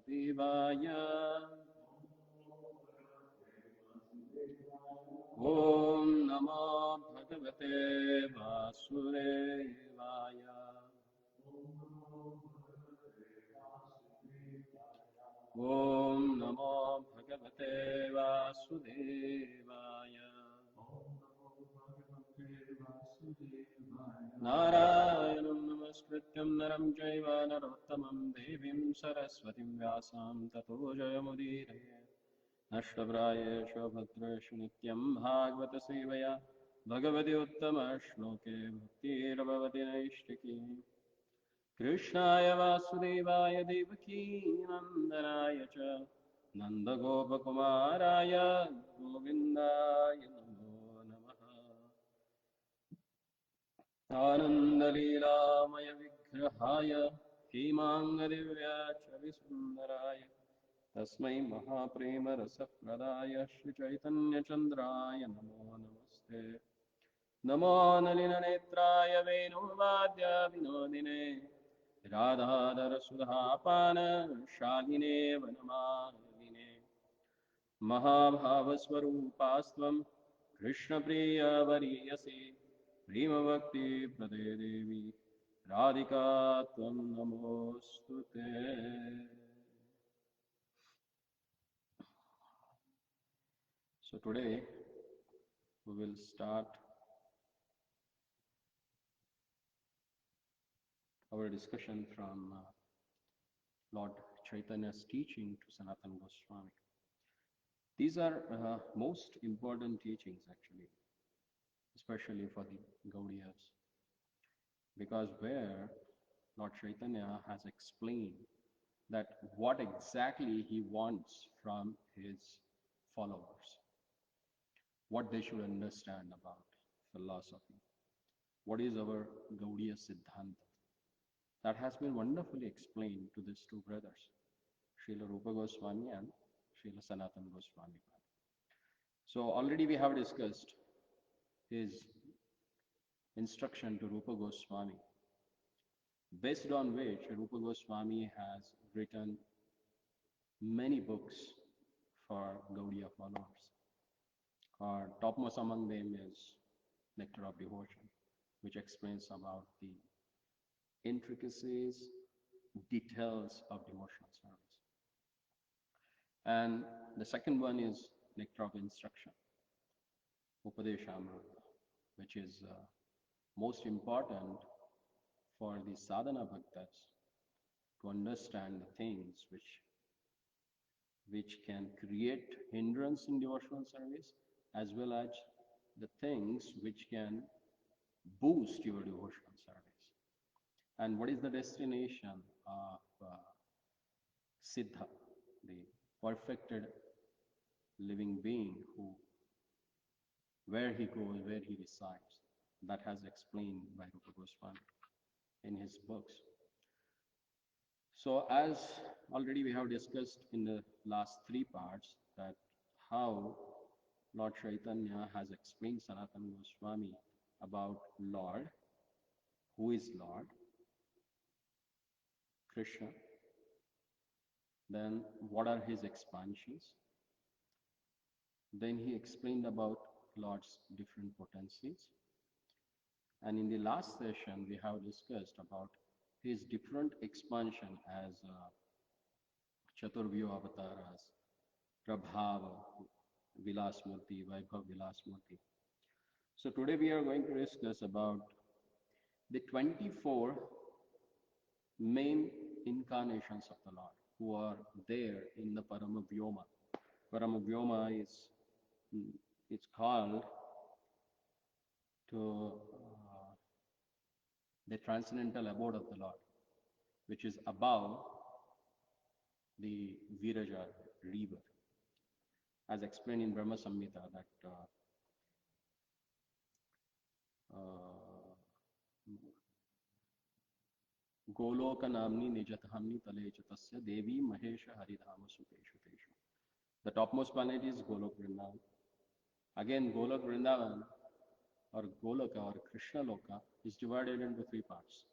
वासुदेवाय ॐ नमो भगवते वासुदेवाय ॐ नमो भगवते वासुदेवाय नारायणं नमस्कृत्यं नरं चैव नरोत्तमं देवीं सरस्वतीं व्यासां ततो जयमुदीरये नष्टप्रायेषु भद्रेषु नित्यं भागवतसेवया भगवति उत्तमश्लोके भक्तिर्भवति नैष्टिकी कृष्णाय वासुदेवाय देवकी नन्दनाय च नन्दगोपकुमाराय गोविन्दाय नमो नमः आनन्दलीलामय विग्रहाय हेमाङ्गदिव्याचविसुन्दराय तस्मै महाप्रेमरसप्रदाय श्रीचैतन्यचन्द्राय नमो नमस्ते नमो नलिननेत्राय वेणुवाद्यविनोदिने राधाधरसुधापानशालिने वनमालिने महाभावस्वरूपास्त्वं कृष्णप्रियवरीयसी प्रेमभक्तिप्रदे देवी राधिका त्वं नमोऽस्तु ते। So today we will start our discussion from Lord Chaitanya's teaching to Sanatana Goswami. These are most important teachings actually, especially for the Gaudiyas, because where Lord Chaitanya has explained that what exactly he wants from his followers, what they should understand about philosophy, what is our Gaudiya Siddhanta. That has been wonderfully explained to these two brothers, Srila Rupa Goswami and Srila Sanatana Goswami. So already we have discussed his instruction to Rupa Goswami, based on which Rupa Goswami has written many books for Gaudiya followers. Topmost among them is Nectar of Devotion, which explains about the intricacies, details of devotional service. And the second one is Nectar of Instruction, Upadeshamrita, which is most important for the sadhana bhaktas to understand the things which can create hindrance in devotional service, as well as the things which can boost your devotional service. And what is the destination of Siddha, the perfected living being who, where he goes, where he resides. That has explained by Rupa Goswami in his books. So as already we have discussed in the last three parts, that how Lord Chaitanya has explained Sanatana Goswami about Lord, who is Lord, Krishna, then what are his expansions, then he explained about Lord's different potencies, and in the last session we have discussed about his different expansion as Chaturvyo avatars, Prabhava, Vilasmurti, Vaibhav Vilasmurti. So today we are going to discuss about the 24 main incarnations of the Lord who are there in the Paramavyoma. Paramavyoma is it's called to the transcendental abode of the Lord, which is above the Viraja river, as explained in Brahma Samhita, that Goloka Namni Nijathamni Talecha Tasya Devi Mahesha Haridhama Sukeshu Teshu. The topmost planet is Golok Vrindavan. Again, Golok Vrindavan or Goloka or Krishna Loka is divided into three parts.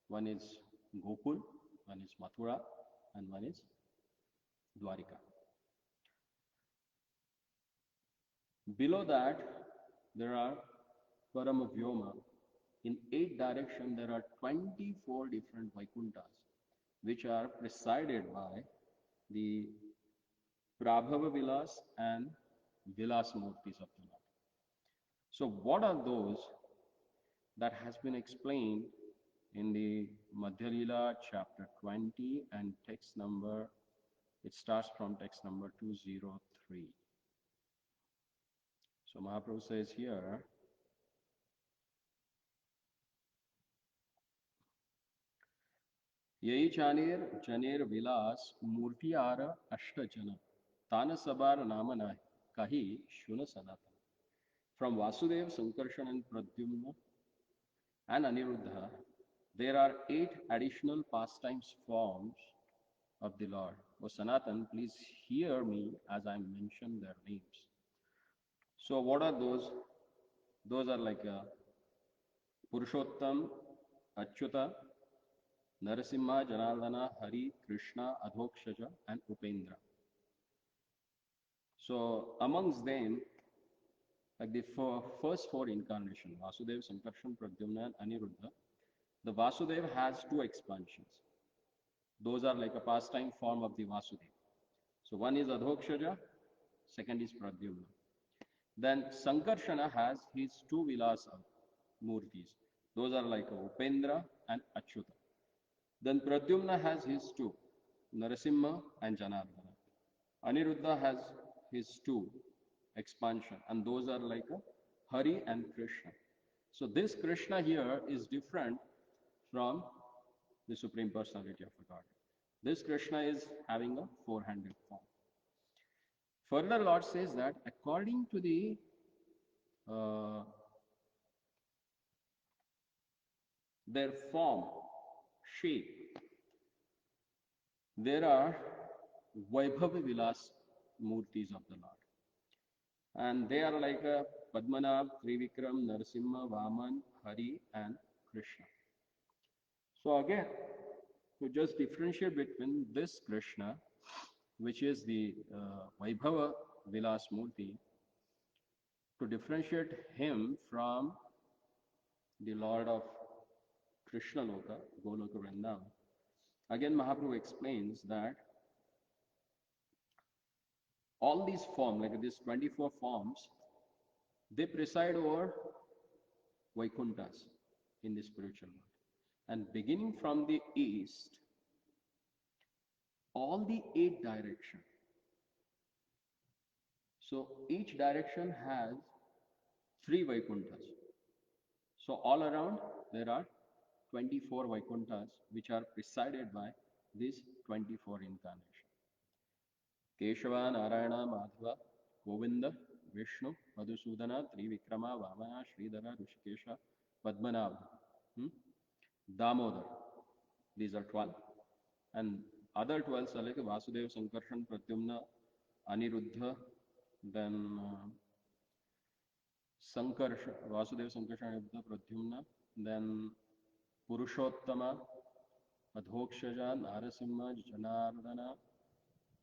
One is Gokul, one is Mathura, and one is Dwarika. Below that, there are Paramavyoma. In 8 directions, there are 24 different Vaikunthas, which are presided by the Prabhava Vilas and Vilas Murtis of the Lord. So, what are those that has been explained in the Madhya Lila chapter 20 and text number, it starts from text number 203. So Mahaprabhu says here, Yei Janer Vilas Murtiara Ashtajana Tana Sabar Namana Kahi Shuna Sanatana. From Vasudev, Sankarshan and Pradyumna and Aniruddha, there are 8 additional pastimes forms of the Lord. O Sanatan, please hear me as I mention their names. So what are those? Those are like Purushottam, Achyuta, Narasimha, Janardana, Hari, Krishna, Adhokshaja, and Upendra. So amongst them, like the first 4 incarnations, Vasudeva, Sankarshan, Pradyumna, and Aniruddha, the Vasudeva has 2 expansions. Those are like a pastime form of the Vasudeva. So one is Adhokshaja, second is Pradyumna. Then Sankarshana has his 2 Vilasa Murtis. Those are like Upendra and Achyuta. Then Pradyumna has his 2, Narasimha and Janardana. Aniruddha has his 2 expansion, and those are like Hari and Krishna. So this Krishna here is different from the Supreme Personality of Godhead. This Krishna is having a 4-handed form. Further, Lord says that according to the their form, shape, there are Vaibhava Vilas Murtis of the Lord. And they are like Padmanabh, Trivikram, Narasimha, Vaman, Hari, and Krishna. So again, to just differentiate between this Krishna, which is the Vaibhava Vilas Murti, to differentiate him from the Lord of Krishna Loka, Goloka Vrindavan, again Mahaprabhu explains that all these forms, like these 24 forms, they preside over Vaikunthas in the spiritual world. And beginning from the east, all the 8 directions. So each direction has 3 Vaikunthas. So all around there are 24 Vaikunthas which are presided by these 24 incarnations. Keshava, Narayana, Madhava, Govinda, Vishnu, Madhusudana, Trivikrama, Vamana, Sridhara, Rishikesha, Padmanabha, Damodar. These are 12. And other 12 are like Vasudeva, Sankarshan, Pradyumna, Aniruddha, then Vasudeva, Sankarshan, Aniruddha, Pradyumna, then Purushottama, Adhokshaja, Narasimha, Janardana,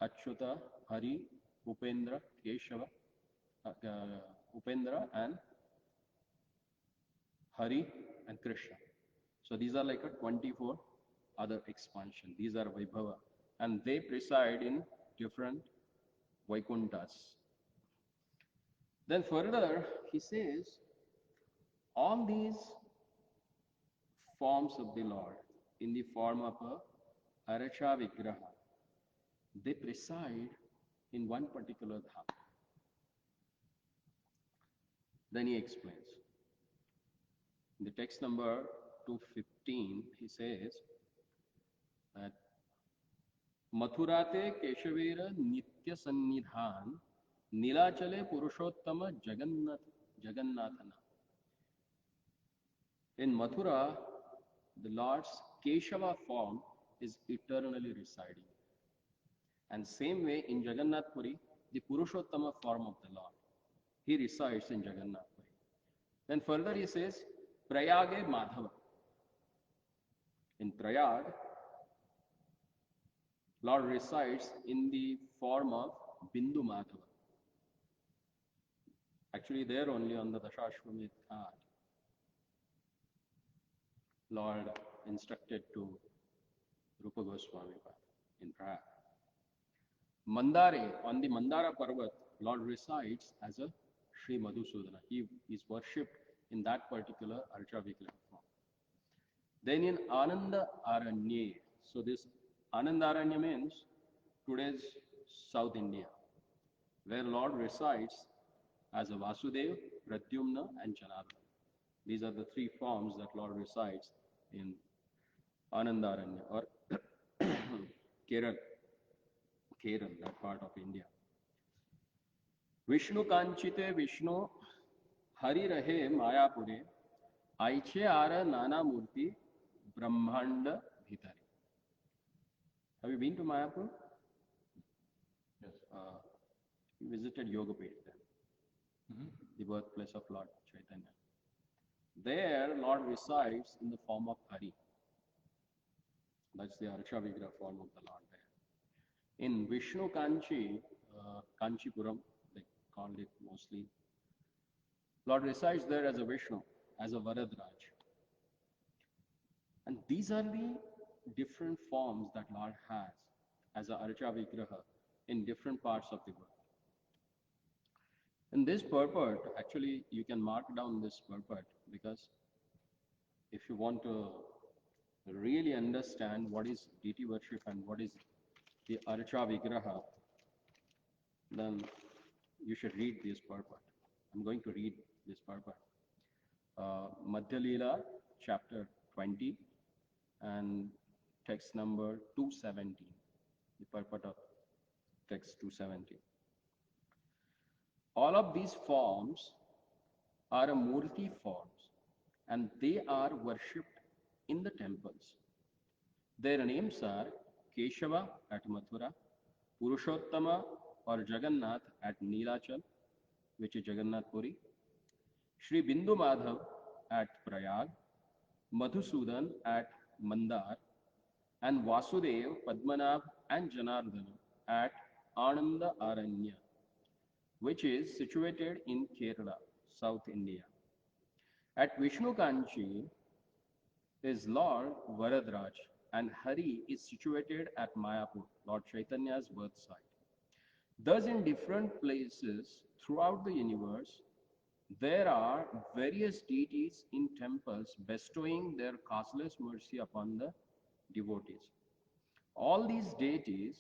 Achyuta, Hari, Upendra, Keshava, Upendra and Hari and Krishna. So these are like a 24 other expansion. These are Vaibhava and they preside in different Vaikunthas. Then further he says all these forms of the Lord in the form of a Aracha Vigraha, they preside in one particular dham. Then he explains. In the text number 215, he says that Mathurate Keshavera Nitya Sannidhan Nilachale Purushottama Jagannathana. In Mathura, the Lord's Keshava form is eternally residing. And same way in Jagannath Puri, the Purushottama form of the Lord, he resides in Jagannath Puri. Then further he says, Prayage Madhava. In Prayag, Lord resides in the form of Bindu Madhava. Actually, there only on the Dashashwamedh Ghat, Lord instructed to Rupa Goswami in Prayag. Mandare, on the Mandara Parvat, Lord resides as a Sri Madhusudana. He is worshipped in that particular Archa Vigraha form. Then in Ananda Aranya, so this Ananda Aranya means today's South India, where Lord resides as a Vasudev, Pradyumna and Janardana. These are the three forms that Lord resides in Anandaranya or Kerala, that part of India. Vishnu Kanchite Vishnu Hari Rahe Mayapure Aiche Ara Nana Murti Brahmanda Bhitari. Have you been to Mayapur? Yes. You visited Yogapet then, the birthplace of Lord Chaitanya. There, Lord resides in the form of Hari. That's the Archa Vigraha form of the Lord there. In Vishnu Kanchi, Kanchipuram, they called it mostly, Lord resides there as a Vishnu, as a Varadraj. And these are the different forms that Lord has as a Archa Vigraha in different parts of the world. In this purport, actually, you can mark down this purport because if you want to really understand what is deity worship and what is the Archa Vigraha, then you should read this purport. I'm going to read this purport. Madhya Leela, chapter 20, and text number 217, the purport of text 217. All of these forms are a Murti forms, and they are worshipped in the temples. Their names are Keshava at Mathura, Purushottama or Jagannath at Neelachal, which is Jagannath Puri, Sri Bindu Madhav at Prayag, Madhusudan at Mandar, and Vasudev, Padmanabh and Janardana at Ananda Aranya, which is situated in Kerala, South India. At Vishnu Kanchi is Lord Varadraj, and Hari is situated at Mayapur, Lord Chaitanya's birth site. Thus, in different places throughout the universe, there are various deities in temples bestowing their causeless mercy upon the devotees. All these deity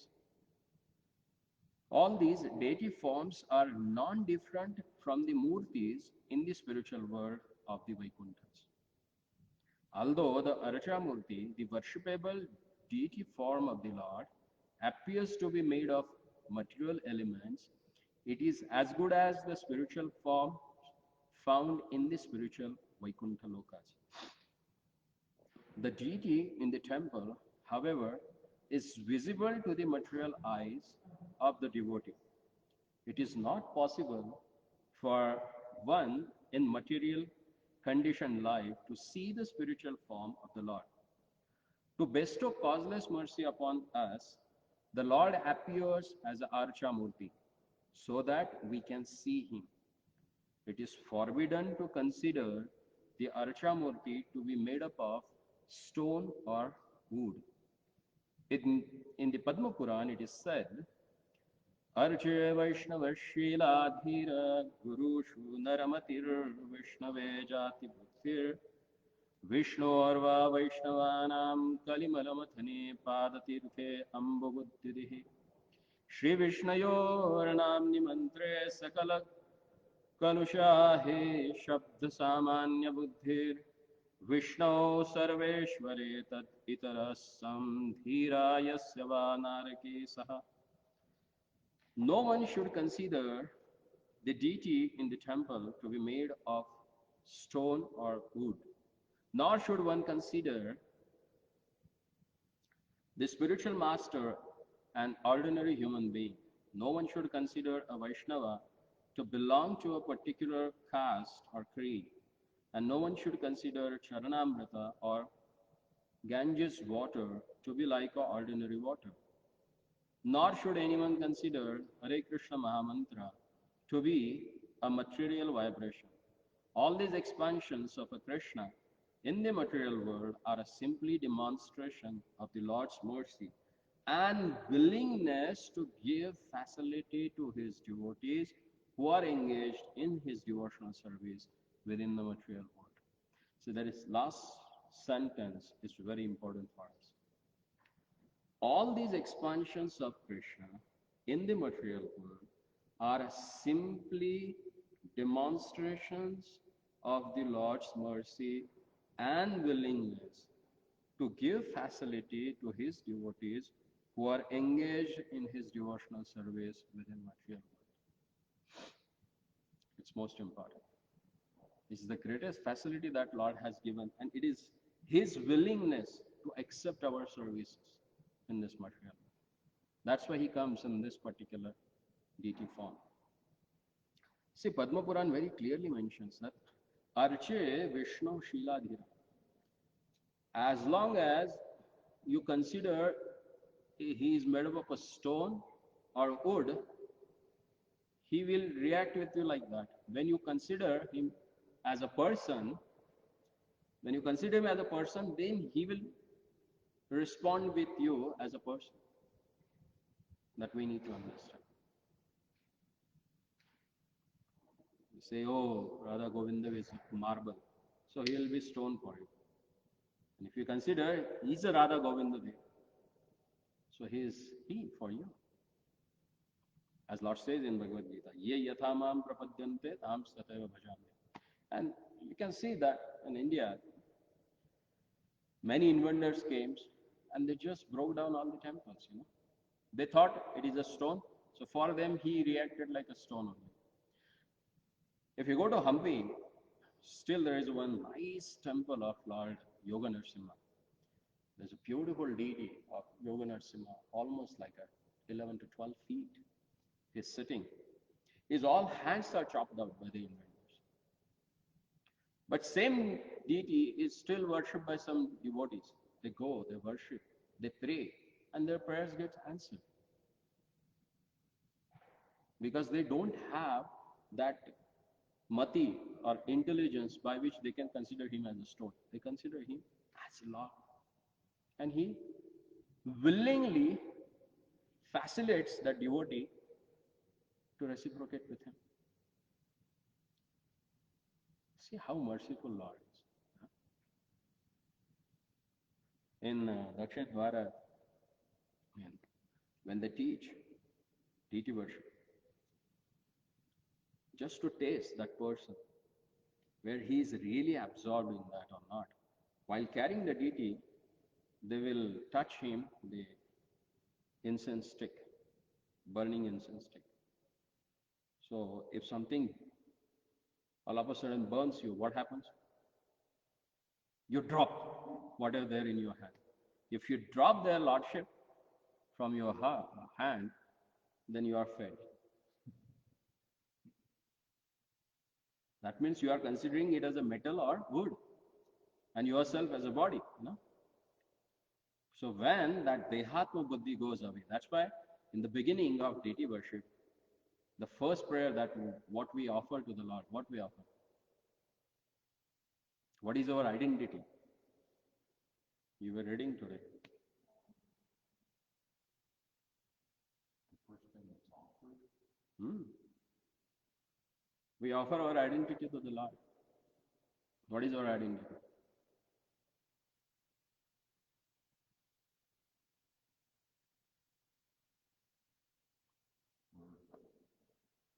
forms are non-different from the murtis in the spiritual world of the Vaikunthas. Although the Archa Murti, the worshipable deity form of the Lord, appears to be made of material elements, it is as good as the spiritual form found in the spiritual Vaikuntha Lokas. The deity in the temple, however, is visible to the material eyes of the devotee. It is not possible for one in material conditioned life to see the spiritual form of the Lord. To bestow causeless mercy upon us, the Lord appears as a Archa Murti so that we can see him. It is forbidden to consider the Archa Murti to be made up of stone or wood. In the Padma Puran, it is said, Arche Vaishnavashila Gurushu Naramatir Vishnave Jati Bhuktir Vishnorva Vaishnavanam Kalimalamatane Padatirthe Ambubuddhidihi Shri Vishnayor Namni Mantre Sakala Kalushahe Shabda Samanya Buddhir Vishnu Sarveshware Tat Itarasam Dhirayasya Vanarake Saha. No one should consider the deity in the temple to be made of stone or wood, nor should one consider the spiritual master an ordinary human being. No one should consider a Vaishnava to belong to a particular caste or creed, and no one should consider Charanamrita or Ganges water to be like ordinary water. Nor should anyone consider Hare Krishna Mahamantra to be a material vibration. All these expansions of a Krishna in the material world are a simply demonstration of the Lord's mercy and willingness to give facility to his devotees who are engaged in his devotional service within the material world. So that is last sentence is very important for us. All these expansions of Krishna in the material world are simply demonstrations of the Lord's mercy and willingness to give facility to his devotees who are engaged in his devotional service within material world. It's most important. This is the greatest facility that Lord has given, and it is his willingness to accept our services in this material. That's why he comes in this particular deity form. See, Padma Puran very clearly mentions that Arche Vishnu Shiladhira. As long as you consider he is made up of a stone or wood, he will react with you like that. When you consider him as a person, then he will respond with you as a person. That we need to understand. You say, oh, Radha Govinda is marble, so he will be stone for you. And if you consider he's a Radha Govinda Dev, so he is he for you. As Lord says in Bhagavad Gita, ye yathamam prapadyante tam sataiva bhajami. And you can see that in India, many inventors came and they just broke down all the temples, They thought it is a stone, so for them he reacted like a stone only. If you go to Hampi, still there is one nice temple of Lord Yoga Narasimha. There's a beautiful deity of Yoga Narasimha, almost like 11 to 12 feet. He's sitting. His all hands are chopped out by the inventors. But same deity is still worshipped by some devotees. They go, they worship, they pray, and their prayers get answered. Because they don't have that mati or intelligence by which they can consider him as a stone. They consider him as Lord. And he willingly facilitates that devotee to reciprocate with him. See how merciful Lord is. In Dakshin Dwara, when they teach deity worship, just to taste that person, where he is really absorbed in that or not. While carrying the deity, they will touch him the incense stick, burning incense stick. So if something all of a sudden burns you, what happens? You drop whatever there in your hand. If you drop their lordship from your hand, then you are fed. That means you are considering it as a metal or wood, and yourself as a body. So when that Dehatma Buddhi goes away, that's why in the beginning of deity worship, the first prayer that what we offer to the Lord, what we offer? What is our identity? You were reading today. We offer our identity to the Lord. What is our identity?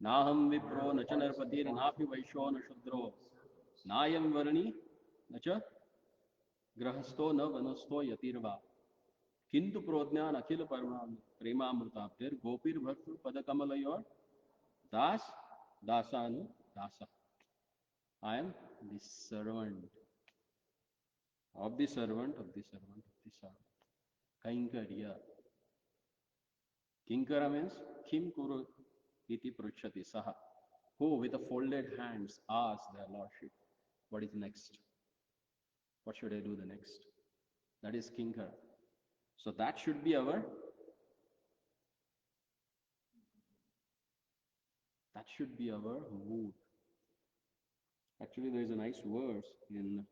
Naham vipro na cha narpatir napi vaishyo na shudro nayam varani na cha grahasto na vanasto yatirva kintu prodnyan akhil premamrutabdir gopir bhaktu padakamalayor das dasanu dasa. I am the servant of the servant of the servant of the servant. Kainkarya. Kinkara means kim kuru iti pruchati saha. Who with the folded hands asks their lordship, what is next? What should I do the next? That is Kinkara. So that should be our That should be our mood. Actually, there is a nice verse in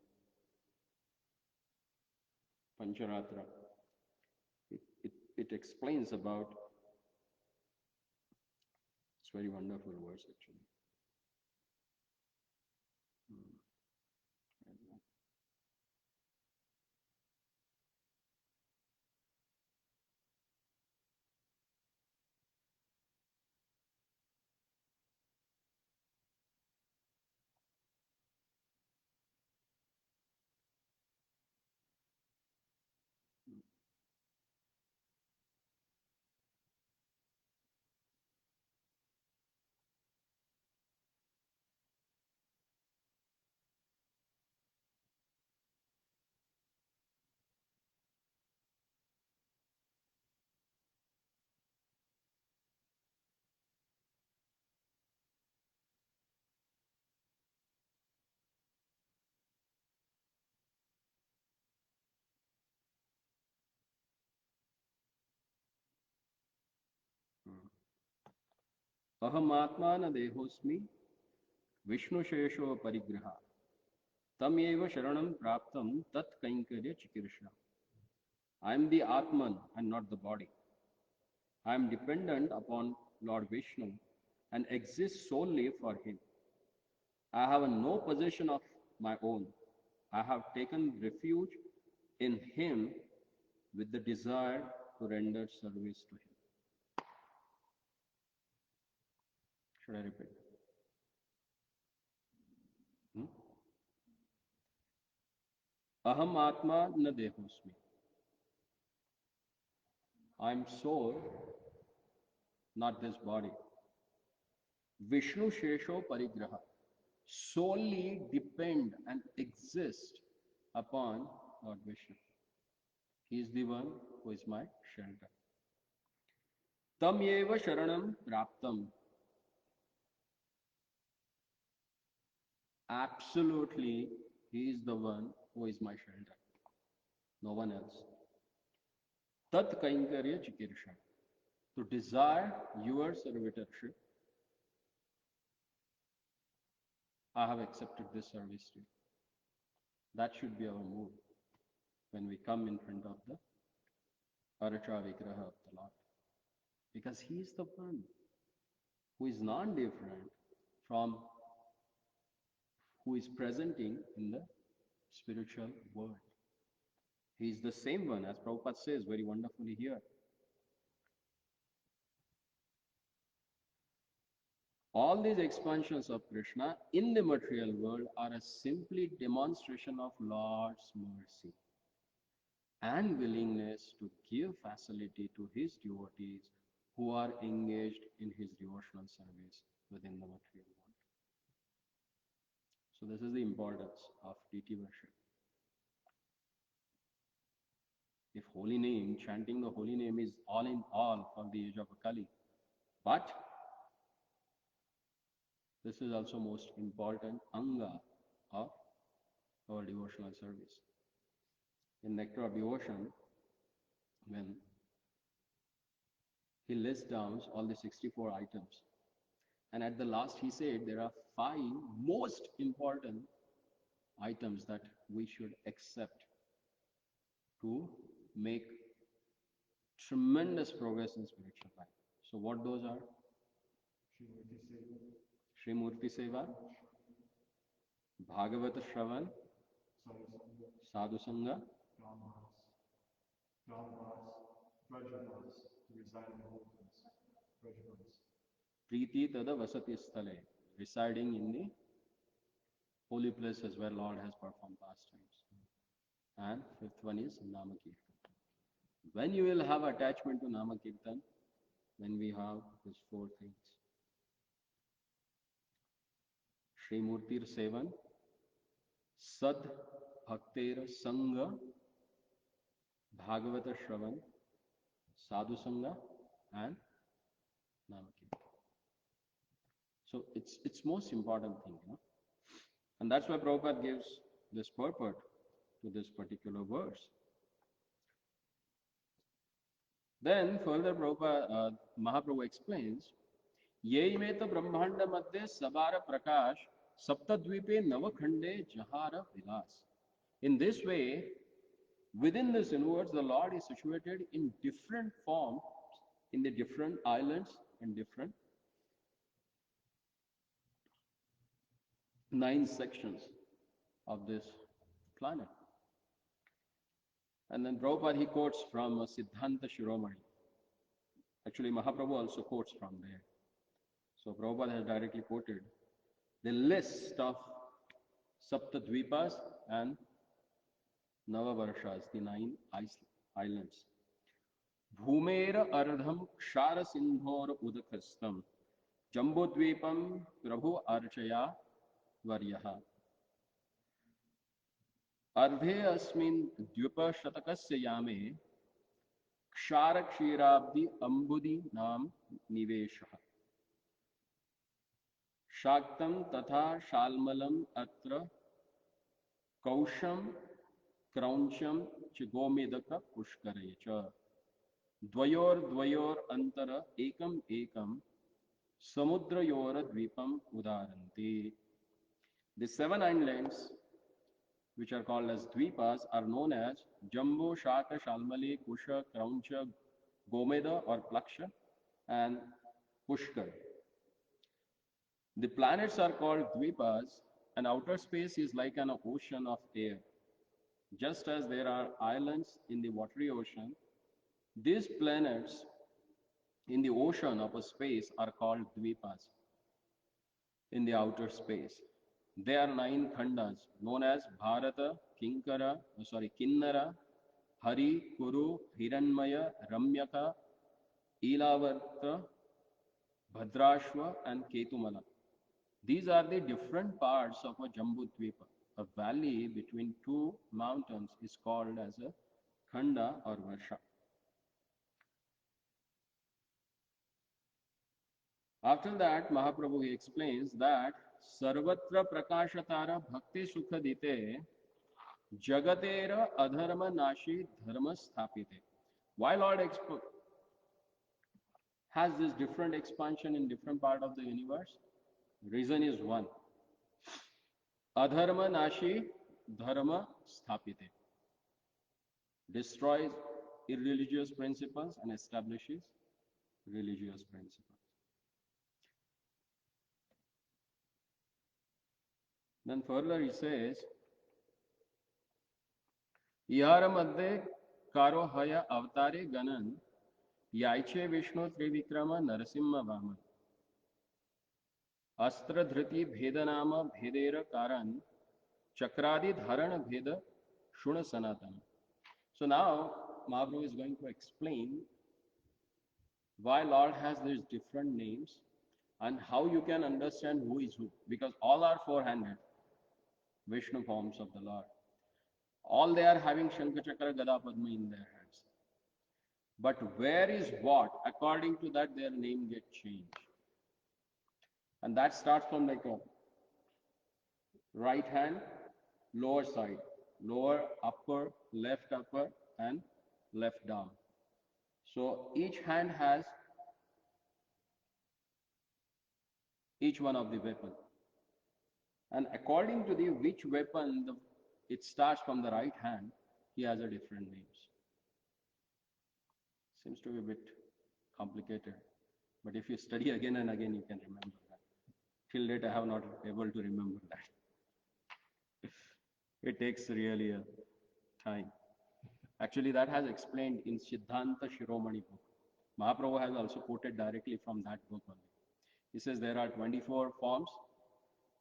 Pancharatra. It explains about, it's very wonderful verse actually. Hmm. Hmm. Aham atma na dehosmi Vishnu Shesho Parigraha Tam eva Sharanam Praptam Tat Kainkarya Chikirsha. I am the Atman and not the body. I am dependent upon Lord Vishnu and exist solely for him. I have no possession of my own. I have taken refuge in him with the desire to render service to him. Should I repeat? Hmm? Aham Atma na dehosmi. I am soul, not this body. Vishnu Shesho Parigraha. Solely depend and exist upon Lord Vishnu. He is the one who is my shelter. Tam eva sharanam praptam. Absolutely, he is the one who is my shelter. No one else. Tat kainkarya chikirsha. To desire your servitorship, I have accepted this service to you. That should be our mood when we come in front of the Aracha Vigraha of the Lord. Because he is the one who is non-different from who is presenting in the spiritual world. He is the same one, as Prabhupada says very wonderfully here. All these expansions of Krishna in the material world are a simply demonstration of Lord's mercy and willingness to give facility to his devotees who are engaged in his devotional service within the material world. So this is the importance of deity worship. If holy name, chanting the holy name is all in all for the age of Akali, but this is also most important anga of our devotional service. In Nectar of Devotion, when he lists down all the 64 items, and at the last he said there are 5 most important items that we should accept to make tremendous progress in spiritual life. So what those are? Sri Murti Seva, Bhagavat Shravan, Sadhu Sangha, Preeti Tada Vasati Sthale, residing in the holy places where Lord has performed pastimes. And 5th one is Namakirtan. When you will have attachment to Namakirtan, when we have these 4 things. Sri Murtir Sevan, Sad Bhakter Sangha, Bhagavata Shravan, Sadhu Sangha, and Namakirtan. So it's most important thing, you know. And that's why Prabhupada gives this purport to this particular verse. Then further Mahaprabhu explains, ये में तो ब्रह्मांड मध्ये सबार प्रकाश सप्तद्वीपे नवखंडे जहार विलास. In this way, within this universe, the Lord is situated in different forms, in the different islands and different 9 sections of this planet. And then Prabhupada, he quotes from Siddhanta Shiromani. Actually, Mahaprabhu also quotes from there. So Prabhupada has directly quoted the list of Saptadvipas and Navavarshas, the 9 islands. Bhumer ardham kshara sindhor udakastam Jambudvipam Prabhu Archaya Varyaha. अर्धे अस्मिन् द्वीपशतकस्य यामे क्षारक्षीराब्धि अम्बुदि नाम निवेशः शाक्तं तथा शाल्मलम् अत्र कौशं क्रौञ्चं च गोमेदक पुष्करे च द्वयोर्द्वयोर अंतर एकम एकम समुद्रयोर द्वीपम उदाहरन्ति. The 7 islands which are called as Dvipas are known as Jambu, Shaka, Shalmali, Kusha, Krauncha, Gomeda or Plaksha and Pushkar. The planets are called Dvipas and outer space is like an ocean of air. Just as there are islands in the watery ocean, these planets in the ocean of a space are called Dvipas in the outer space. There are 9 khandas known as Bharata, Kinnara, Hari, Kuru, Hiranmaya, Ramyaka, Ilavarta, Bhadrashva and Ketumala. These are the different parts of a Jambudvipa. A valley between 2 mountains is called as a khanda or varsha. After that, Mahaprabhu he explains that Sarvatra Prakashatara Bhakti Sukhadite Jagatera Adharma Nashi Dharma Sthapite. Why Lord has this different expansion in different part of the universe? Reason is one. Adharma Nashi Dharma Sthapite. Destroys irreligious principles and establishes religious principles. Then further he says, इहार मध्ये कारो हया अवतारे गणन यायचे विष्णु त्रिविक्रम नरसिंह वामन अस्त्र धृति भेद नाम भेदेर कारण चक्रादि धारण भेद शुण सनातन. So now Mahaprabhu is going to explain why Lord has these different names and how you can understand who is who, because all are four-handed Vishnu forms of the Lord. All they are having Shankachakra Gada Padma in their hands. But where is what? According to that, their name get changed. And that starts from like a right hand, lower side, lower, upper, and left down. So each hand has each one of the weapon. And according to the which weapon it starts from the right hand, he has a different names. Seems to be a bit complicated. But if you study again and again, you can remember that. Till date, I have not able to remember that. It takes really a time. Actually, that has explained in Siddhanta Shiromani book. Mahaprabhu has also quoted directly from that book only. He says there are 24 forms.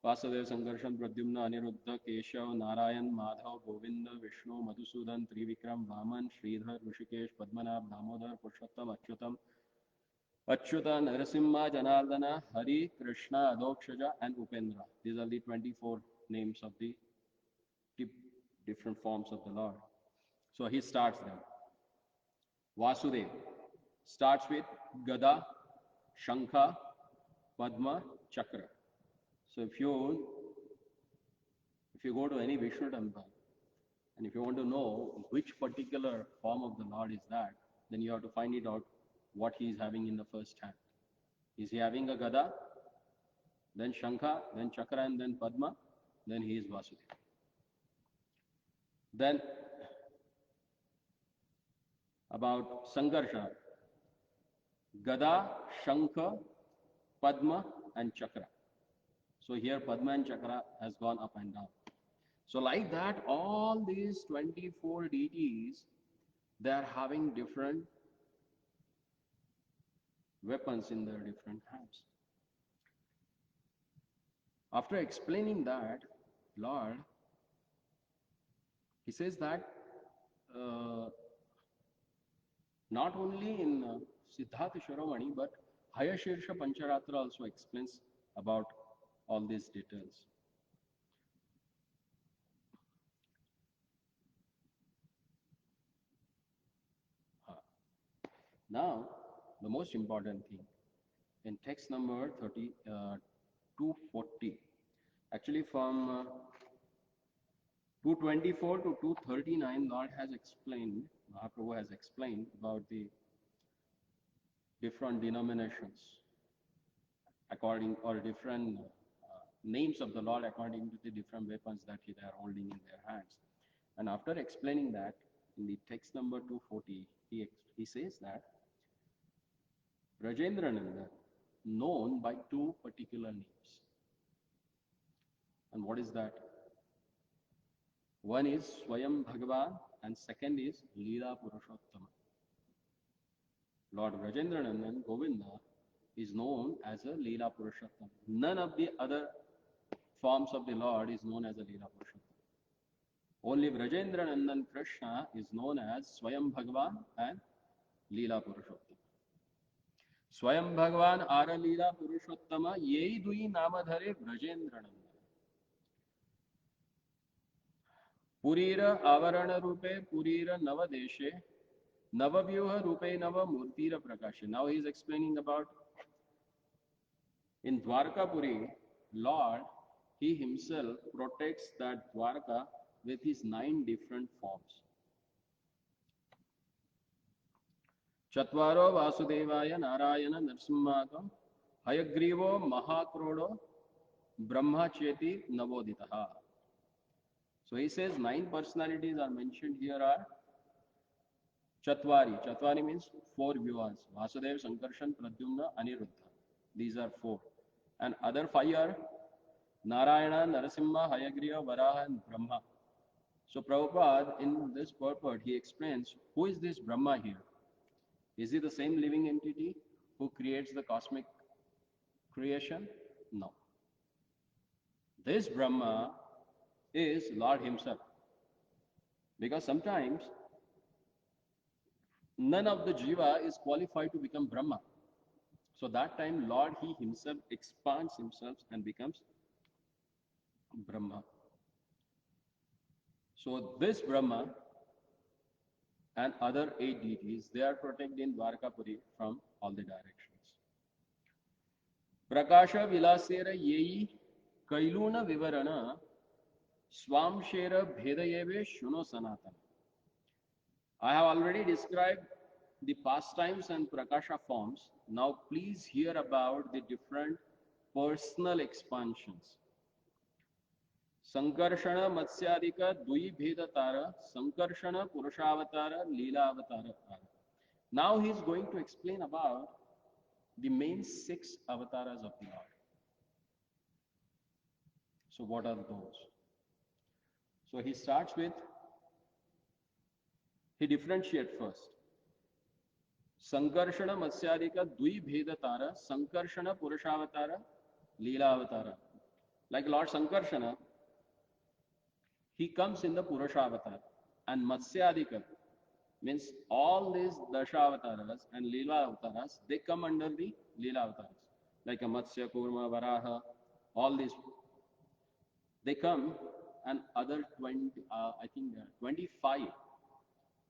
Vasudev, Sankarshan, Pradyumna, Aniruddha, Keshav, Narayan, Madhav, Govinda, Vishnu, Madhusudan, Trivikram, Vaman, Sridhar, Rishikesh, Padmanabh, Damodar, Purushottam, Achyuta, Narasimha, Janardana, Hari, Krishna, Adokshaja and Upendra. These are the 24 names of the different forms of the Lord. So he starts them. Vasudev starts with Gada, Shankha, Padma, Chakra. So if you go to any Vishnu temple and if you want to know which particular form of the Lord is that, then you have to find it out what he is having in the first hand. Is he having a Gada, then Shankha, then Chakra, and then Padma? Then he is Vasudeva. Then about Sankarsha, Gada, Shankha, Padma, and Chakra. So here Padma and Chakra has gone up and down. So like that, all these 24 deities, they are having different weapons in their different hands. After explaining that, Lord, he says that not only in Siddhartha Shiromani, but Hayashirsha Pancharatra also explains about all these details. Now, the most important thing, in text number 240, actually from 224 to 239, Lord has explained, Mahaprabhu has explained about the different denominations according, or different names of the Lord according to the different weapons that they are holding in their hands. And after explaining that, in the text number 240, he says that Brajendrananda, known by two particular names. And what is that? One is Swayam Bhagavan and second is Leela Purushottama. Lord Brajendranandan Govinda is known as a Leela Purushottama. None of the other forms of the Lord is known as a Leela Purushottama. Only Brajendranandan Krishna is known as Swayam Bhagavan and Leela Purushottama. Swayam Bhagavan Ara Leela Purushottama Yei Dui Namadhare Brajendranandan. Purira Avarana Rupe Purira Navadeshe Navavyuha Rupe Nava Murtira Prakashe. Now he is explaining about in Dwarkapuri, Lord, he himself protects that Dwarka with his 9 different forms. Chatvaro Vasudevaya Narayana Narsimhakam Hayagrivo Mahakrodo Brahma Cheti Navoditaha. So he says 9 personalities are mentioned here are Chatwari. Chatwari means 4 vyuhas. Vasudeva, Sankarshan, Pradyumna, Aniruddha. These are 4. And other 5 are Narayana, Narasimha, Hayagriva, Varaha, and Brahma. So Prabhupada, in this purport, he explains, who is this Brahma here? Is he the same living entity who creates the cosmic creation? No. This Brahma is Lord himself. Because sometimes none of the jiva is qualified to become Brahma. So that time Lord he himself expands himself and becomes Brahma. So this Brahma and other 8 deities, they are protected in Dwarkapuri from all the directions. Prakasha Vilasera Yei Kailuna Vivarana Swamshera Bhedayeve Shuno Sanatana. I have already described the pastimes and prakasha forms. Now please hear about the different personal expansions. Sankarshana Matsyadika Dui Bhedatara, Sankarshana Purushavatara, Leela Avatara. Now he is going to explain about the main 6 avatars of the Lord. So what are those? So he starts with, he differentiates first. Sankarshana Matsyadika Dui Bhedatara, Sankarshana Purushavatara, Leela Avatara. Like Lord Sankarshana, he comes in the Purushavatara. And Matsyadika means all these Dashavataras and Leela Avataras, they come under the Leela Avataras. Like a Matsya, Kurma, Varaha, all these. They come, and other 20, I think 25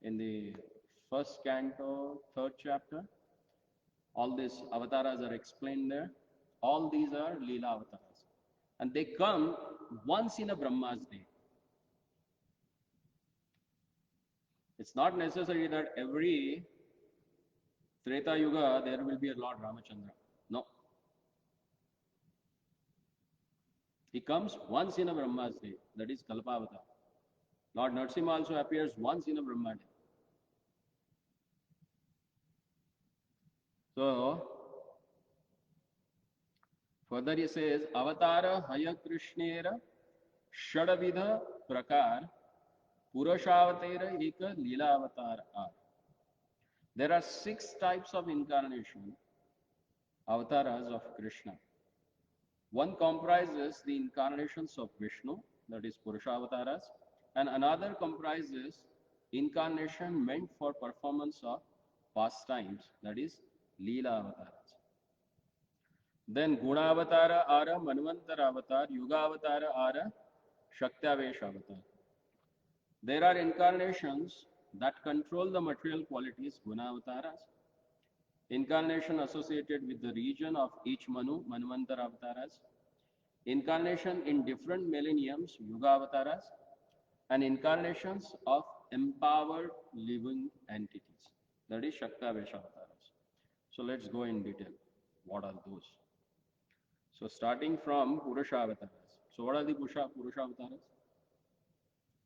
in the first canto, 3rd chapter. All these avatars are explained there. All these are Leela avatars. And they come once in a Brahma's day. It's not necessary that every Treta Yuga there will be a Lord Ramachandra. No. He comes once in a Brahma's day, that is Kalpavatar. Lord Narasimha also appears once in a Brahma day. So, further he says, Avatara Haya Krishnera Shadavidha Prakar Purushavatera Eka Lila Avatar are. There are 6 types of incarnation, avatars of Krishna. One comprises the incarnations of Vishnu, that is Purushavasaras, and another comprises incarnation meant for performance of pastimes, that is Leela avatars. Then Gunavatara are Manvantara avatar, Yuga avatara are Shaktavesh avatar. There are incarnations that control the material qualities, Gunavataras. Incarnation associated with the region of each Manu, Manvantara avatars. Incarnation in different millenniums, Yuga avatars. And incarnations of empowered living entities, that is Shaktavesh avatars. So let's go in detail. What are those? So starting from Purusha avatars. So what are the Purusha avatars?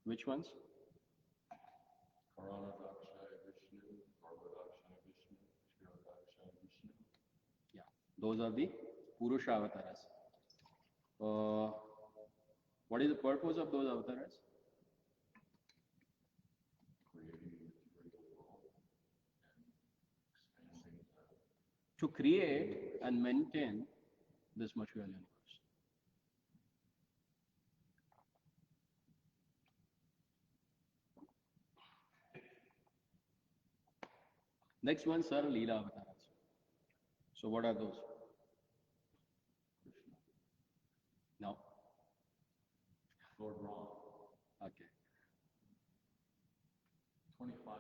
Which ones? Karanadakshaya Vishnu, Garbhodakshaya Vishnu, Kshirodakshaya Vishnu. Yeah, those are the Purusha avatars. What is the purpose of those avatars? Creating the material world and expanding the To create and maintain this material universe. Next ones are Leela avatars. So what are those? Krishna. No. Lord Ram, Okay. 25.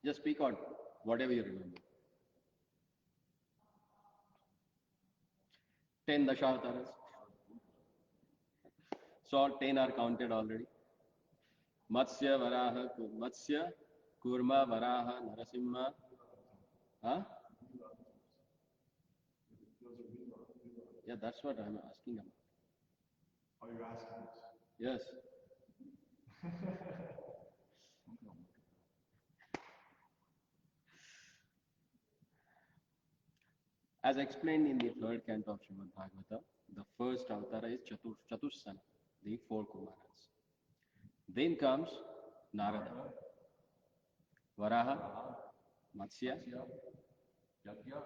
Just speak out whatever you remember. 10 Dashavataras. So 10 are counted already. Matsya, Varaha, Matsya, Kurma, Varaha, Narasimha. Huh? Yeah, that's what I'm asking about. Are you asking us? Yes. As explained in the 3rd canto of Srimad Bhagavata, the first avatar is Chatursana, the 4 Kumaras. Then comes Narada, Varaha, Matsya. Yagya.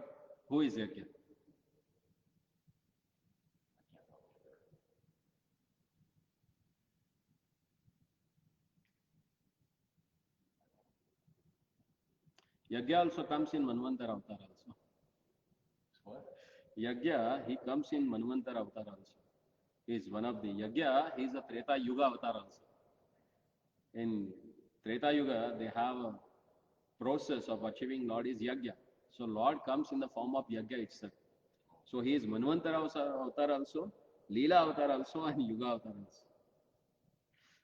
Who is Yajna? Yajna also comes in Manvantara avatar also. What? Yajna, he comes in Manvantara avatar also. He is one of the Yajna, he is a Treta Yuga avatar also. In Treta Yuga, they have a process of achieving Lord is Yajna. So Lord comes in the form of Yajna itself. So he is Manvantara avatar also, Leela avatar also, and Yuga avatar also.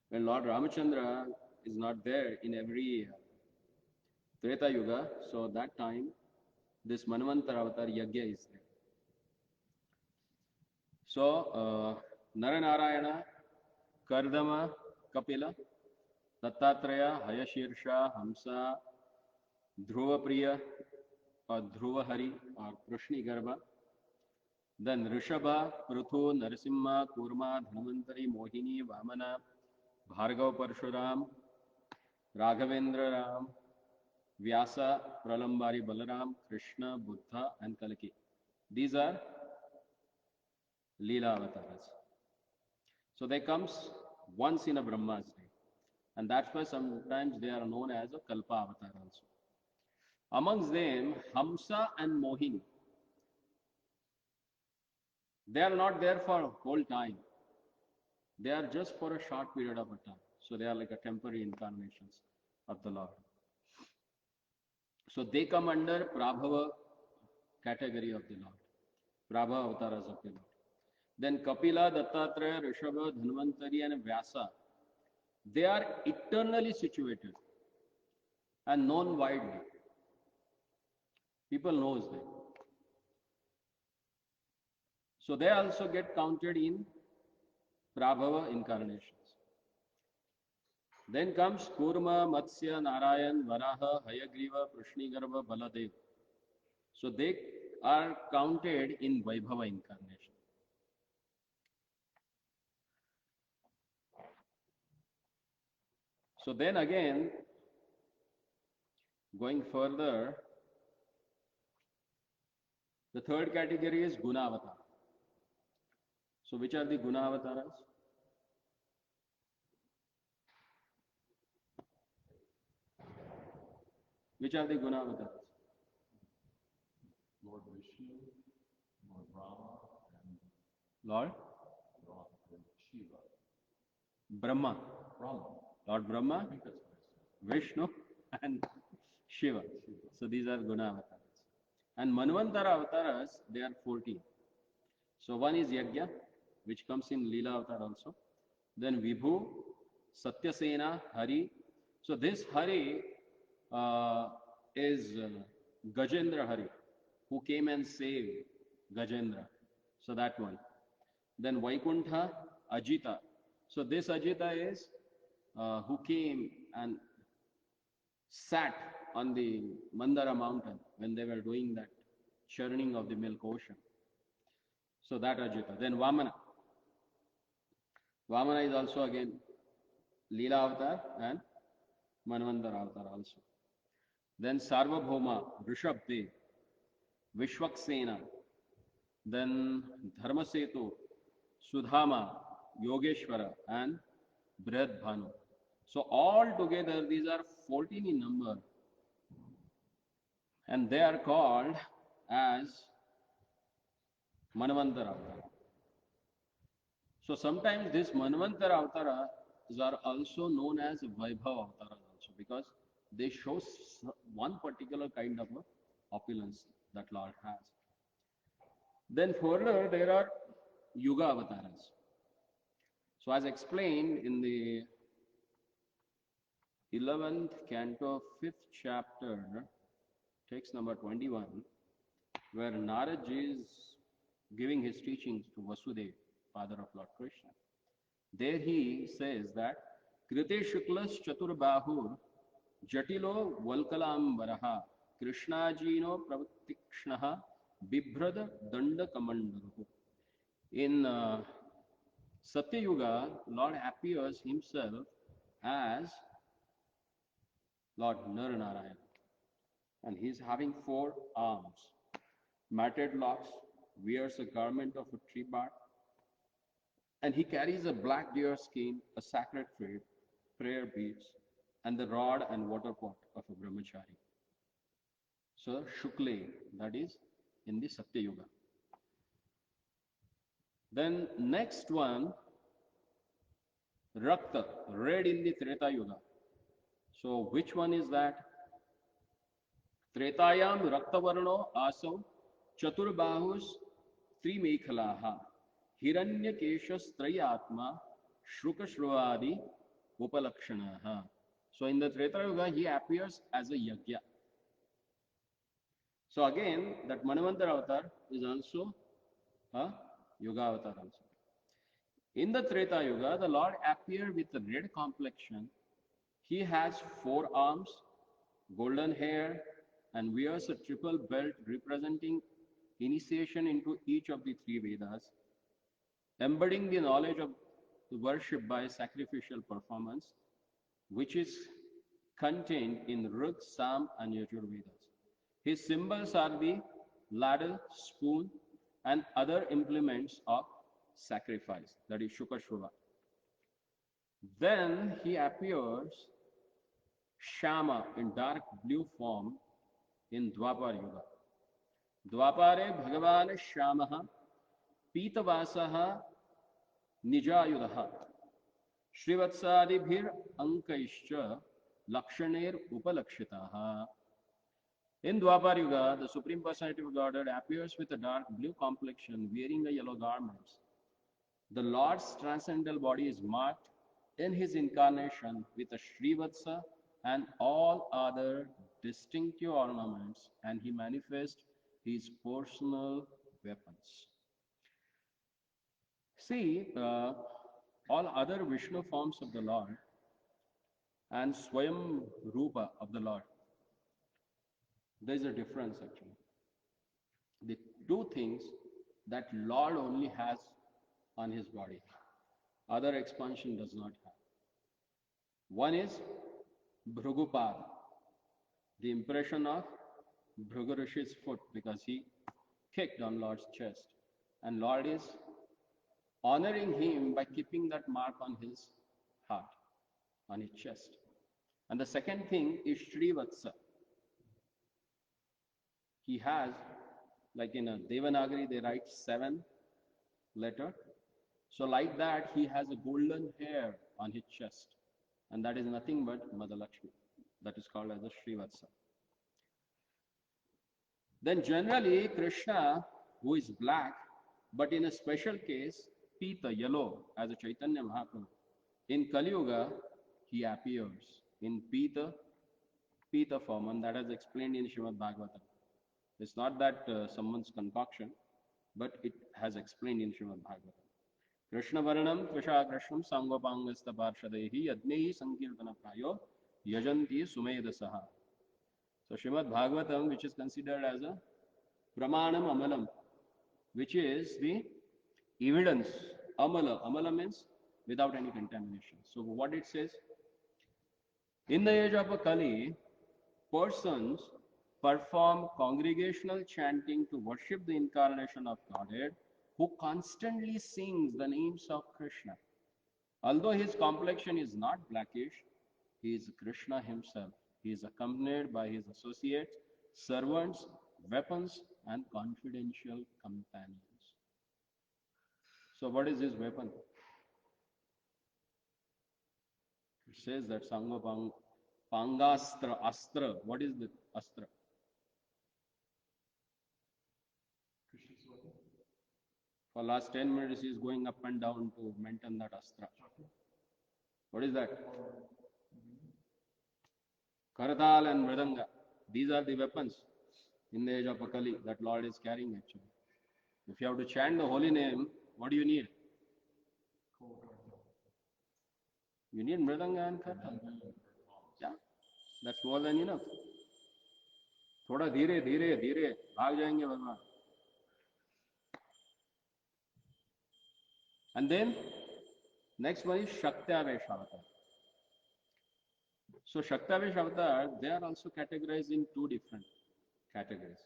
When Lord Ramachandra is not there in every Treta Yuga, so that time this Manvantara avatar Yajna is there. So Naranarayana, Kardama, Kapila, Dattatreya, Hayashirsha, Hamsa, Dhruva or Dhruva Hari or Prashni Garbha, then Rishabha, Pruthu, Narasimha, Kurma, Dhanvantari, Mohini, Vamana, Bhargav Parshuram, Raghavendra Ram, Vyasa, Pralambari Balaram, Krishna, Buddha, and Kalki. These are Leela avatars. So they comes once in a Brahma's day. And that's why sometimes they are known as a Kalpa avatar also. Amongst them, Hamsa and Mohini. They are not there for whole time. They are just for a short period of a time. So they are like a temporary incarnations of the Lord. So they come under Prabhava category of the Lord. Prabhava avatars of the Lord. Then Kapila, Dattatreya, Rishabha, Dhanvantari and Vyasa. They are eternally situated and known widely. People knows them. So they also get counted in Prabhava incarnations. Then comes Kurma, Matsya, Narayan, Varaha, Hayagriva, Prishnigarva, Baladev. So they are counted in Vaibhava incarnation. So then again, going further, the third category is Guna Avatar. So which are the Guna Avataras? Which are the Guna Avatars? Lord Vishnu, Lord Brahma, and Lord Lord Shiva. Brahma. Brahma. Lord I Brahma, think that's what I said. Vishnu, and Shiva. So these are Guna Avatars. And Manvantara Avataras, they are 14. So one is Yajna, which comes in Leela Avatar also. Then Vibhu, Satyasena, Hari. So this Hari is Gajendra Hari, who came and saved Gajendra. So that one. Then Vaikuntha, Ajita. So this Ajita is who came and sat on the Mandara mountain when they were doing that churning of the milk ocean. So that Ajita. Then Vamana. Vamana is also again Leela Avatar and Manvantara Avatar also. Then Sarvabhauma, Rishabdev, Vishwaksena, then Dharmasetu, Sudhama, Yogeshwara, and Brihadbhanu. So all together these are 14 in number, and they are called as Manvantara Avatar. So sometimes this Manvantara Avatara are also known as Vaibhava Avataras also, because they show one particular kind of a opulence that Lord has. Then further there are Yuga Avataras. So as explained in the 11th canto, 5th chapter, text number 21, where Narad is giving his teachings to Vasudeva, father of Lord Krishna. There he says that Krite Shuklas Chaturbahur Jatilo Valkalambaraha Krishnajino Pravatikshaha Bibhrada Danda Kamandaruhu. In Satya Yuga, Lord appears himself as Lord Naranarayan, and he is having 4 arms, matted locks, wears a garment of a tree bark, and he carries a black deer skin, a sacred thread, prayer beads, and the rod and water pot of a brahmachari. So Shukle, that is in the Satya Yuga. Then next one, Rakta, red in the Treta Yuga. So which one is that? Tretayam Raktavarno Asau Chaturbahus Trimekhalaha Hiranyakeshas Trayatma Shrukashruadi Upalakshanaha. So in the Treta Yuga, he appears as a Yajna. So again, that Manvantara Avatar is also a Yuga Avatar also. In the Treta Yuga, the Lord appeared with a red complexion. He has 4 arms, golden hair, and wears a triple belt representing initiation into each of the 3 Vedas, embedding the knowledge of the worship by sacrificial performance, which is contained in Rig, Sam, and Yajur Vedas. His symbols are the ladle, spoon, and other implements of sacrifice, that is Shukashruva. Then he appears Shama in dark blue form in Dwapar Yuga. Dwapare Bhagavan Shamaha Pitavasaha Nijayudaha Srivatsadibhir Ankaischa Lakshaner Upalakshitaha. In Dwapar Yuga, the Supreme Personality of Godhead appears with a dark blue complexion, wearing a yellow garments. The Lord's transcendental body is marked in his incarnation with a Srivatsa and all other distinctive ornaments, and he manifests his personal weapons. See, all other Vishnu forms of the Lord and Swayam Rupa of the Lord, there is a difference actually. The two things that Lord only has on his body, other expansion does not have. One is Bhrugupad, the impression of Bhrigu Rishi's foot because he kicked on Lord's chest. And Lord is honoring him by keeping that mark on his heart, on his chest. And the second thing is Srivatsa. He has, like in a Devanagari, they write 7 letter. So like that, he has a golden hair on his chest. And that is nothing but Madhalakshmi. That is called as a Srivatsa. Then generally, Krishna, who is black, but in a special case, Pita, yellow, as a Chaitanya Mahaprabhu. In Kali Yuga, he appears in Pita form, and that is explained in Srimad Bhagavatam. It's not that someone's concoction, but it has explained in Srimad Bhagavatam. Krishna Varanam Tvisha Krishnam Sangopangasta Parshadehi Yadnehi Sankirtana Prayo Yajanti Sumedasaha. So Srimad Bhagavatam, which is considered as a Pramanam Amalam, which is the evidence. Amala means without any contamination. So what it says? In the age of a Kali, persons perform congregational chanting to worship the incarnation of Godhead, who constantly sings the names of Krishna. Although his complexion is not blackish, he is Krishna himself. He is accompanied by his associates, servants, weapons, and confidential companions. So what is his weapon? It says that Sangha Pangastra, Astra. What is the Astra? For last 10 minutes, he is going up and down to maintain that Astra. What is that? Karatal and Mridanga. These are the weapons in the age of Akali that Lord is carrying actually. If you have to chant the holy name, what do you need? You need Mridanga and Karatal. Yeah, that's more than enough. थोड़ा धीरे धीरे धीरे भाग जाएंगे भगवान. And then next one is Shaktavesh Avatar. So Shaktavesh Avatar, they are also categorized in 2 different categories.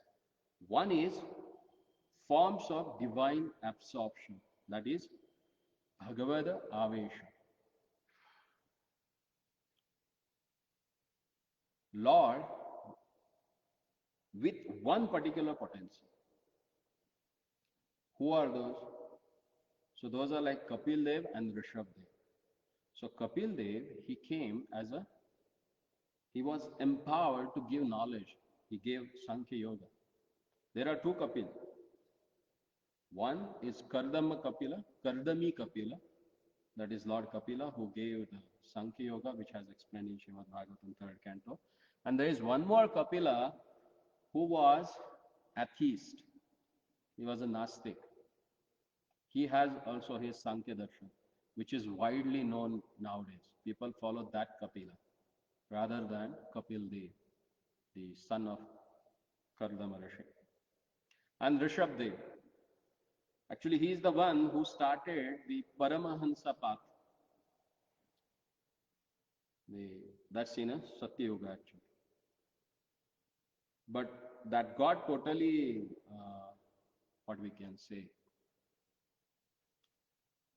One is forms of divine absorption, that is Bhagavad Avesha. Lord with one particular potency. Who are those? So those are like Kapil Dev and Rishabh Dev. So Kapil Dev, he was empowered to give knowledge. He gave Sankhya Yoga. There are 2 Kapil. One is Kardami Kapila, that is Lord Kapila, who gave the Sankhya Yoga, which has explained in Srimad Bhagavatam 3rd canto. And there is one more Kapila who was atheist. He was a Nastik. He has also his Sankhya Darshan, which is widely known nowadays. People follow that Kapila rather than Kapil Dev, the son of Kardama Rishi. And Rishabh Dev. Actually, he is the one who started the Paramahansa path. That's in a Satya Yoga actually. But that got totally, what we can say,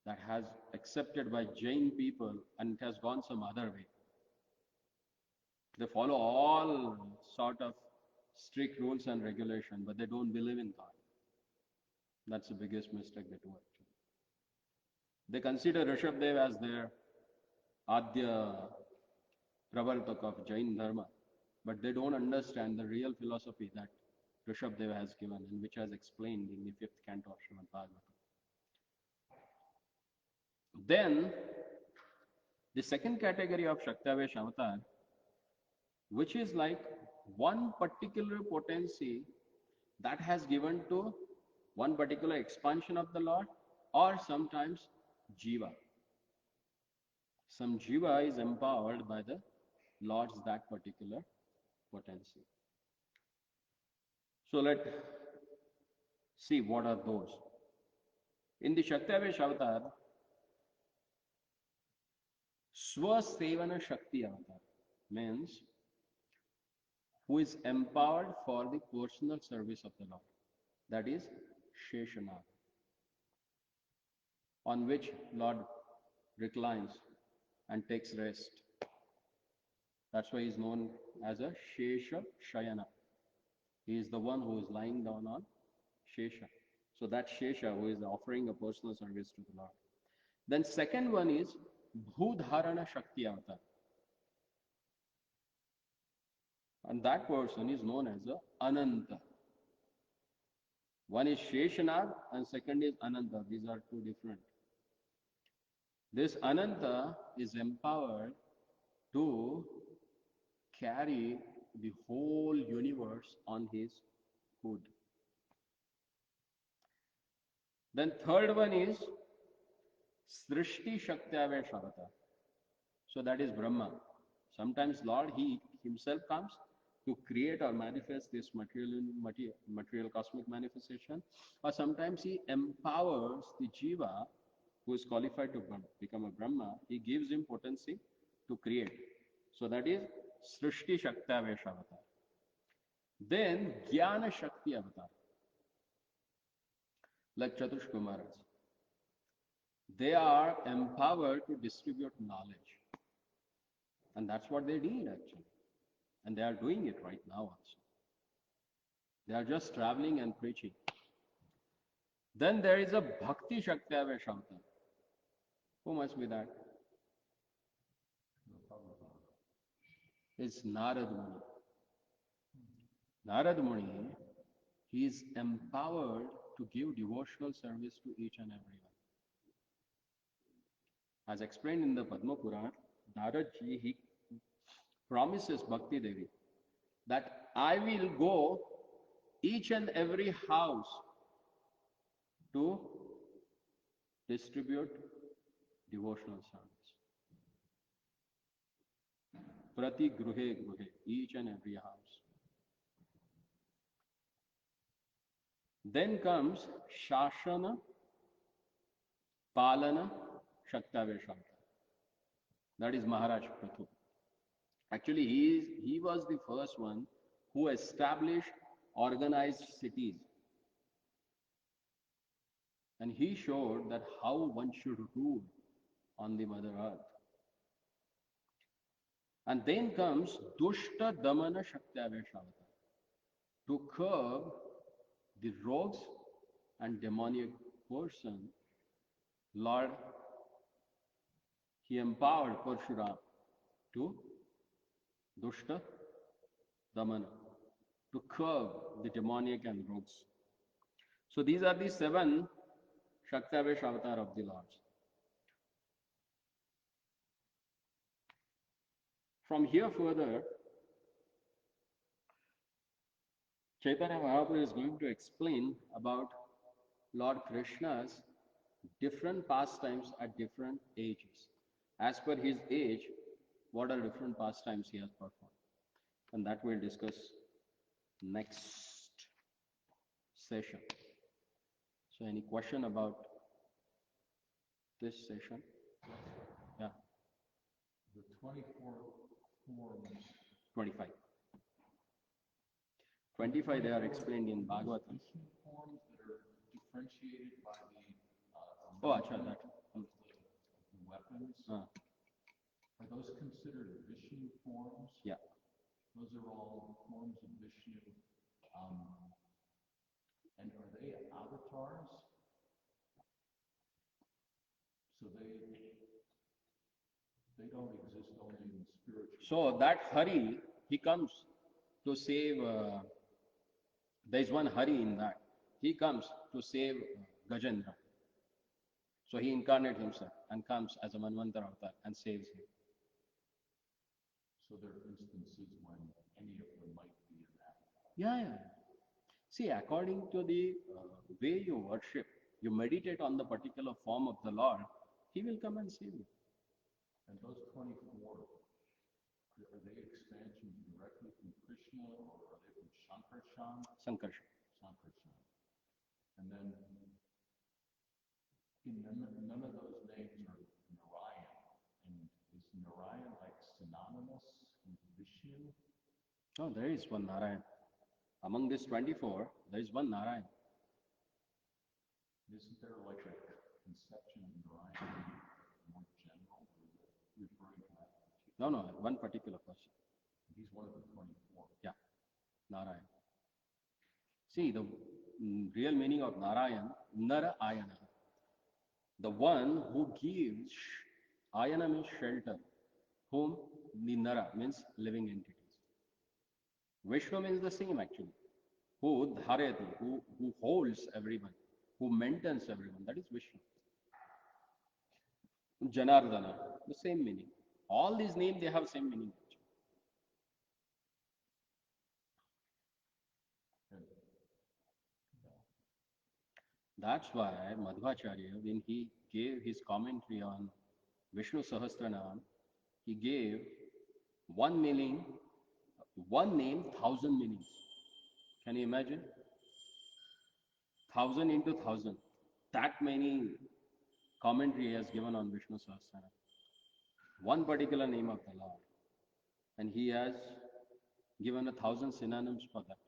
that has accepted by Jain people and it has gone some other way. They follow all sort of strict rules and regulation, but they don't believe in God. That's the biggest mistake they do actually. They consider Rishabh Dev as their Adya Pravartak of Jain Dharma, but they don't understand the real philosophy that Rishabh Dev has given and which has explained in the 5th canto of Srimad Bhagavatam. Then, the second category of Shaktavesh Avatar, which is like one particular potency that has given to one particular expansion of the Lord or sometimes jiva. Some jiva is empowered by the Lord's that particular potency. So let's see what are those. In the Shaktavesh avatar, Swasevana Shakti avatar means who is empowered for the personal service of the Lord. That is Sheshanag, on which Lord reclines and takes rest. That's why he is known as a Shesha Shayana. He is the one who is lying down on Shesha. So that Shesha who is offering a personal service to the Lord. Then second one is Bhudharana Shakti Avatar. And that person is known as a Ananta. One is Sheshanag and second is Ananta. These are two different. This Ananta is empowered to carry the whole universe on his hood. Then third one is Srishti Shaktiavesh Avatar. So that is Brahma. Sometimes Lord, he himself comes to create or manifest this material cosmic manifestation, or sometimes he empowers the jiva who is qualified to become a Brahma. He gives him potency to create. So that is Srishti Shaktiavesh Avatar. Then Jnana Shakti Avatar, like Chatushka Maharaj. They are empowered to distribute knowledge. And that's what they did actually. And they are doing it right now also. They are just traveling and preaching. Then there is a Bhakti Shaktiavesh Avatar. Who must be that? It's Narad Muni. Narad Muni, he is empowered to give devotional service to each and everyone. As explained in the Padma Purana, Narad Ji, he promises Bhakti Devi that I will go each and every house to distribute devotional service. Prati Gruhe Gruhe, each and every house. Then comes Shashana Palana Shaktavesh Avatar. That is Maharaj Prathu. Actually, he was the first one who established organized cities. And he showed that how one should rule on the Mother Earth. And then comes Dushta Damana Shaktavesh Avatar to curb the rogues and demoniac person. Lord, he empowered Parshuram to Dushta Damana, to curb the demoniac and rogues. So these are the 7 Shaktavesh Avatar of the Lords. From here further, Chaitanya Mahaprabhu is going to explain about Lord Krishna's different pastimes at different ages. As per his age, what are different pastimes he has performed? And that we'll discuss next session. So any question about this session? Yeah. The 24 forms. 25. 25 they are explained in Bhagavatam. Vishnu forms that are differentiated by the Oh, acha, that. of the weapons. Are those considered Vishnu forms? Yeah. Those are all forms of Vishnu. And are they avatars? So they don't exist only in spiritual. So that Hari, he comes to save. There is one Hari in that. He comes to save Gajendra. So he incarnates himself and comes as a Manvantara avatar and saves him. So there are instances when any of them might be an avatar. Yeah. See, according to the way you worship, you meditate on the particular form of the Lord, He will come and save you. And those 24, are they expansions directly from Krishna, or are they from Shankarshan? Sankarshan. Shankarshan. And then, none of those names are Narayan. And is Narayan like synonymous with Vishnu? No, there is one Narayan. Among these 24, there is one Narayan. Isn't there like a conception of Narayan more general, or is it referring to that? No, one particular person. He's one of the 24. Yeah, Narayan. See, the real meaning of Narayan, Narayana. The one who gives, Ayana means shelter, whom the Nara means living entities. Vishnu means the same actually. Who dharati, who holds everyone, who maintains everyone, that is Vishnu. Janardana, the same meaning. All these names, they have same meaning. That's why Madhvacharya, when he gave his commentary on Vishnu Sahasranam, he gave one meaning, one name, 1,000 meanings. Can you imagine? 1,000 into 1,000. That many commentary he has given on Vishnu Sahasranam. One particular name of the Lord. And he has given 1,000 synonyms for that.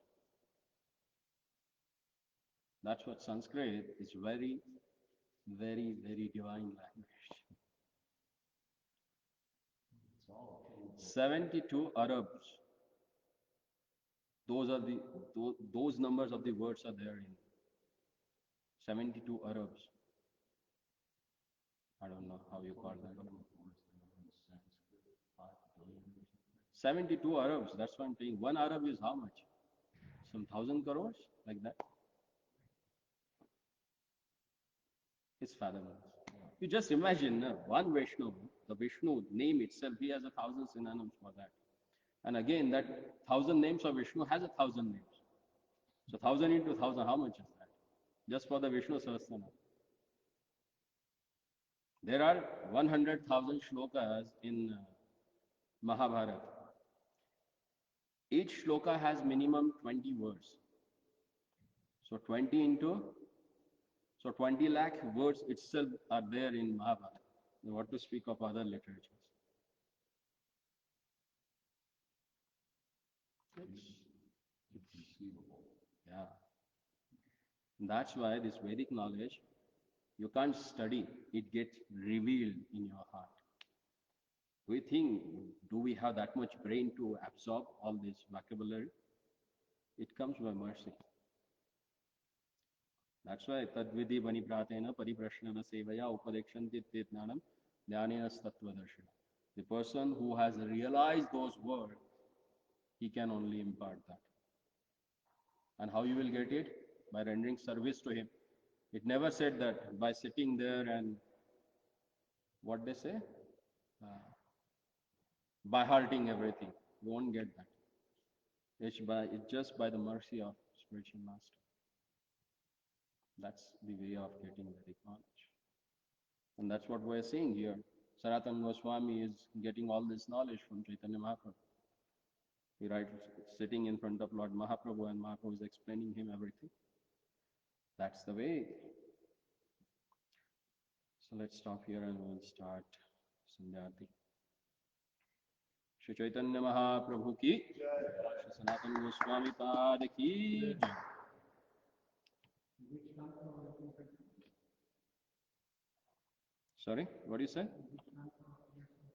That's what Sanskrit is very, very, very divine language. It's all 72 Arabs. Those numbers of the words are there in 72 Arabs. I don't know how you call that. 72 Arabs, that's what I'm saying. One Arab is how much? Some 1,000 crores, like that. It's fathomless. You just imagine one Vishnu, the Vishnu name itself, he has 1,000 synonyms for that. And again, that 1,000 names of Vishnu has 1,000 names. So 1,000 into 1,000, how much is that? Just for the Vishnu Sahasranam. There are 100,000 shlokas in Mahabharata. Each shloka has minimum 20 words. So 20 lakh words itself are there in Mahabharata. What to speak of other literatures. It's conceivable. Yeah. That's why this Vedic knowledge, you can't study, it gets revealed in your heart. We think, do we have that much brain to absorb all this vocabulary? It comes by mercy. That's why tadvidi vanipratena pariprashnana sevaya upadekshanti jnanam jnanena tattvadarshana. The person who has realized those words, he can only impart that. And how you will get it? By rendering service to him. It never said that by sitting there and what they say? By halting everything. You won't get that. It's just by the mercy of spiritual master. That's the way of getting Vedic knowledge. And that's what we're seeing here. Sanatana Goswami is getting all this knowledge from Chaitanya Mahaprabhu. He sitting in front of Lord Mahaprabhu, and Mahaprabhu is explaining him everything. That's the way. So let's stop here and we'll start Sandhyati. Shri Chaitanya Mahaprabhu ki, Shri Sanatana Goswami Pad ki jai. Sorry, what do you say?